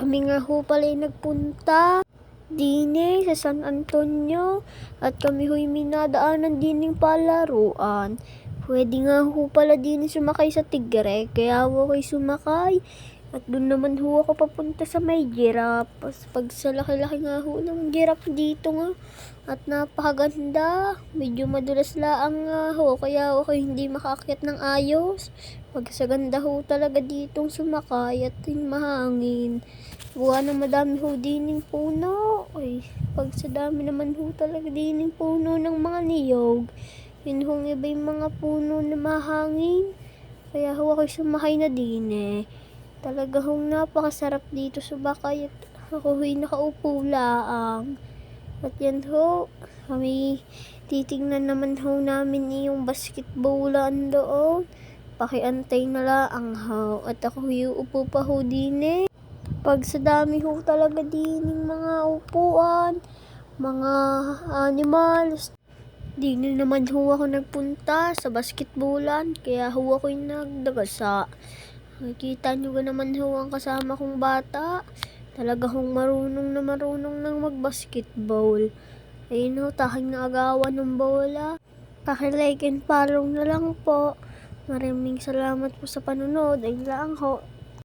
Kami nga ho pala'y nagpunta dine sa San Antonio at kami ho'y minadaanan dining palaruan. Pwede nga ho pala din sumakay sa tigre, kaya ho ako'y sumakay. At doon naman ho ako papunta sa may giraffe. Pag sa laki-laki nga ho ng giraffe dito nga. At napakaganda. Medyo madulas laang nga ho, kaya ako hindi makaakyat ng ayos. Pag sa ganda ho talaga ditong sumakay at yung mahangin. Buwan na madami ho dining puno. Ay, pag sa dami naman ho talaga dining puno ng mga niyog. Yun hong iba yung mga puno na mahangin. Kaya ho ako'y sumakay na din eh. Talaga hong napakasarap dito sumakay at ako ho'y nakaupo laang. At yan ho, kami titingnan naman ho namin yung basketballan doon. Pakiantay na laang ho. At ako ho'y uupo pa ho din eh. Pag sa dami ho talaga din yung mga upuan, mga animals. Di na naman ho ako nagpunta sa basketballan, kaya ho ako'y nagdagasa. Nakikita nyo ga naman ho ang kasama kong bata. Talaga hong marunong ng mag-basketball. Ayun ho, taking naagawan ng bola. Paki-like and follow na lang po. Maraming salamat po sa panunod. Ayun lang ho.